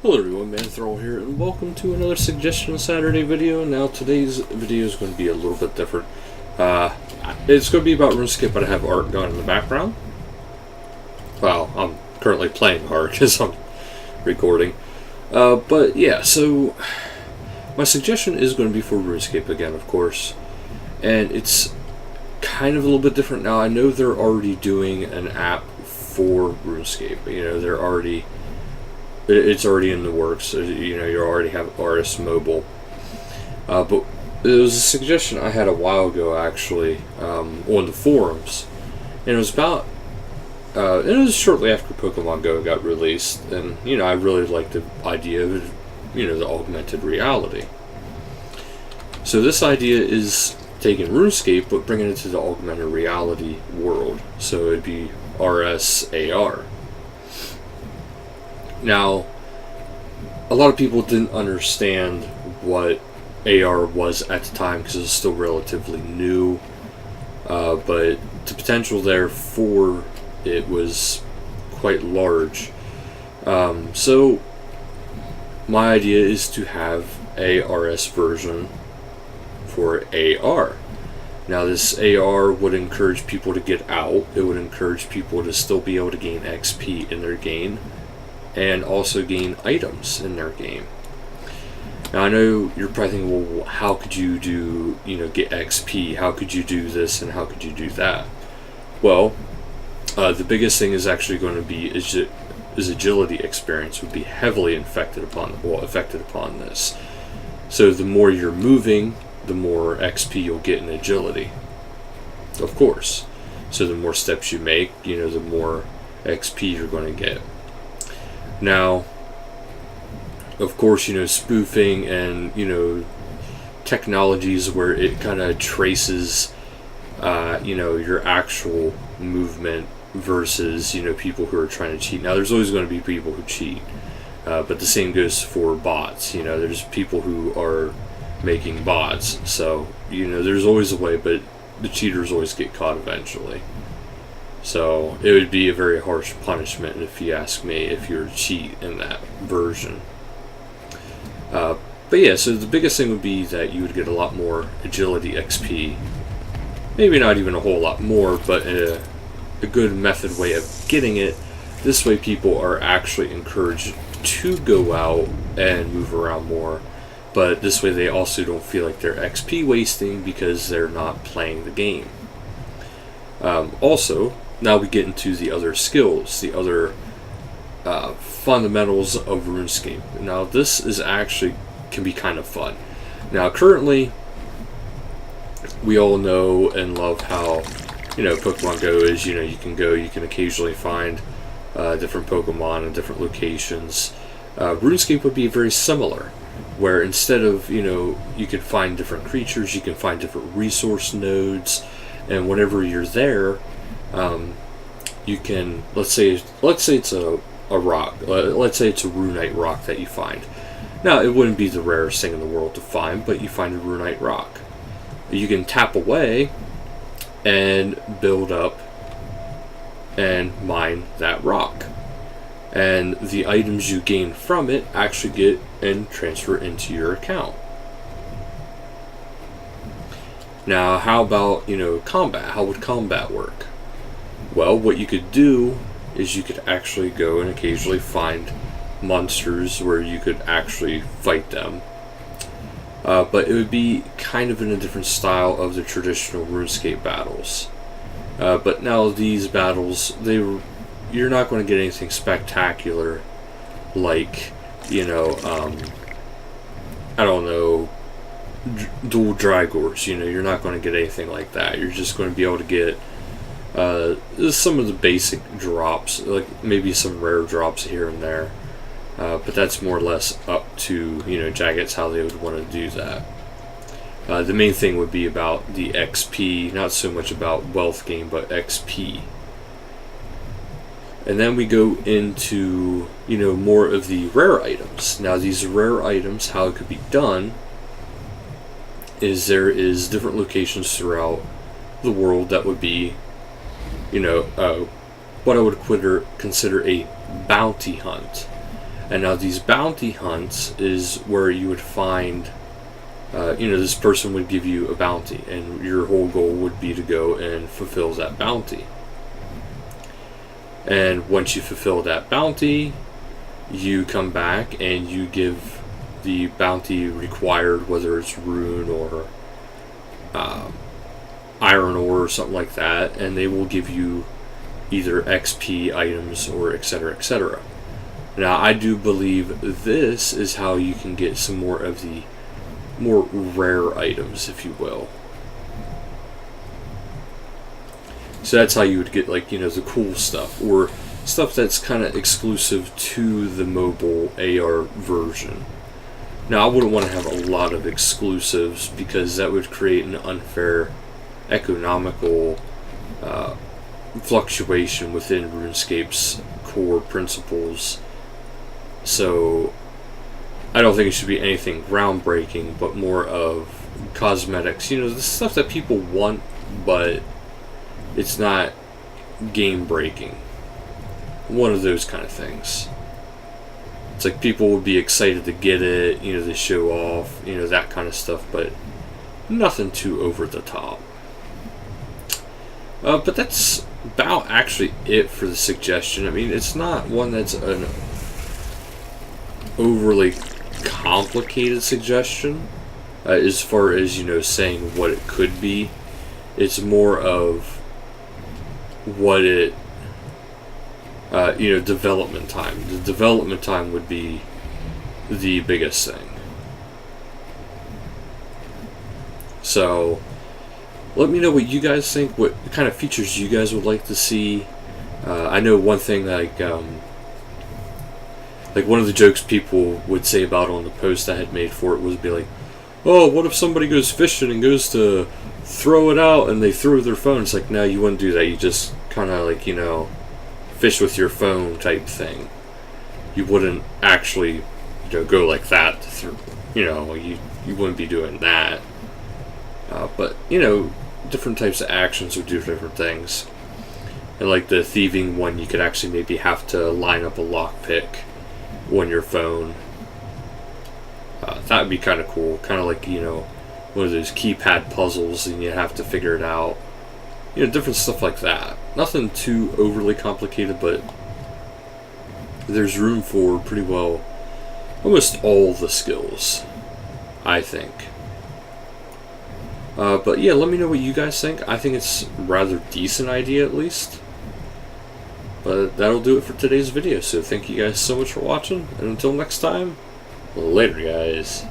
Hello everyone, Manthral here, and welcome to another Suggestion Saturday video. Now today's video is going to be a little bit different. It's going to be about RuneScape, but I have art going in the background. Well, I'm currently playing art as I'm recording. But yeah, so my suggestion is going to be for RuneScape again, of course. And it's kind of a little bit different now. I know they're already doing an app for RuneScape. You know, it's already in the works. You know, you already have RS Mobile. But it was a suggestion I had a while ago, actually, on the forums. And it was about, it was shortly after Pokemon Go got released. And, you know, I really liked the idea of, you know, the augmented reality. So this idea is taking RuneScape, but bringing it to the augmented reality world. So it'd be RSAR. Now, a lot of people didn't understand what AR was at the time because it was still relatively new, but the potential there for it was quite large. So my idea is to have a RS version for AR. Now this AR would encourage people to get out. It would encourage people to still be able to gain XP in their game, and also gain items in their game. Now I know you're probably thinking, well, how could you do, you know, get XP? How could you do this and how could you do that? Well, the biggest thing is actually going to be is agility experience would be heavily affected upon this. So the more you're moving, the more XP you'll get in agility, of course. So the more steps you make, you know, the more XP you're going to get. Now, of course, you know, spoofing and, you know, technologies where it kind of traces, you know, your actual movement versus, you know, people who are trying to cheat. Now, there's always going to be people who cheat, but the same goes for bots. You know, there's people who are making bots. So, you know, there's always a way, but the cheaters always get caught eventually. So it would be a very harsh punishment, if you ask me, if you're a cheat in that version. But yeah, so the biggest thing would be that you would get a lot more agility XP. Maybe not even a whole lot more, but a good method way of getting it. This way people are actually encouraged to go out and move around more. But this way they also don't feel like they're XP wasting because they're not playing the game. Also, now we get into the other skills, the other fundamentals of RuneScape. Now this is actually can be kind of fun. Now currently, we all know and love how, you know, Pokemon Go is. You know, you can occasionally find different Pokemon in different locations. RuneScape would be very similar, where instead of, you know, you could find different creatures, you can find different resource nodes, and whenever you're there, you can, let's say it's a rock, let's say it's a runite rock that you find. Now, it wouldn't be the rarest thing in the world to find, but you find a runite rock. You can tap away and build up and mine that rock. And the items you gain from it actually get and transfer into your account. Now, how about, you know, combat? How would combat work? Well, what you could do is you could actually go and occasionally find monsters where you could actually fight them. But it would be kind of in a different style of the traditional RuneScape battles. But now these battles, you're not going to get anything spectacular like, you know, I don't know, dual Drygors. You know, you're not going to get anything like that. You're just going to be able to get some of the basic drops, like maybe some rare drops here and there, but that's more or less up to, you know, Jagex how they would want to do that. The main thing would be about the XP, not so much about wealth gain, but XP. And then we go into, you know, more of the rare items. Now these rare items, how it could be done is there is different locations throughout the world that would be, you know, what I would consider a bounty hunt. And now these bounty hunts is where you would find, this person would give you a bounty, and your whole goal would be to go and fulfill that bounty. And once you fulfill that bounty, you come back and you give the bounty required, whether it's rune or iron ore or something like that, and they will give you either XP items or etc. etc. Now, I do believe this is how you can get some more of the more rare items, if you will. So that's how you would get, like, the cool stuff, or stuff that's kind of exclusive to the mobile AR version. Now, I wouldn't want to have a lot of exclusives, because that would create an unfair economical fluctuation within RuneScape's core principles. So I don't think it should be anything groundbreaking, but more of cosmetics. The stuff that people want, but it's not game breaking. One of those kind of things. It's like people would be excited to get it, they show off, that kind of stuff, but nothing too over the top. But that's about actually it for the suggestion. I mean, it's not one that's an overly complicated suggestion as far as, saying what it could be. It's more of what it, development time. The development time would be the biggest thing. So, let me know what you guys think, what kind of features you guys would like to see. I know one thing, like one of the jokes people would say about on the post I had made for it was be like, oh, what if somebody goes fishing and goes to throw it out and they throw their phone? It's like, no, you wouldn't do that. You just kind of like, fish with your phone type thing. You wouldn't actually, go like that. You wouldn't be doing that. But, different types of actions would do different things. And like the thieving one, you could actually maybe have to line up a lockpick on your phone. That would be kind of cool. Kind of like, one of those keypad puzzles and you have to figure it out. Different stuff like that. Nothing too overly complicated, but there's room for pretty well almost all the skills, I think. But yeah, let me know what you guys think. I think it's a rather decent idea, at least. But that'll do it for today's video. So thank you guys so much for watching, and until next time, later guys.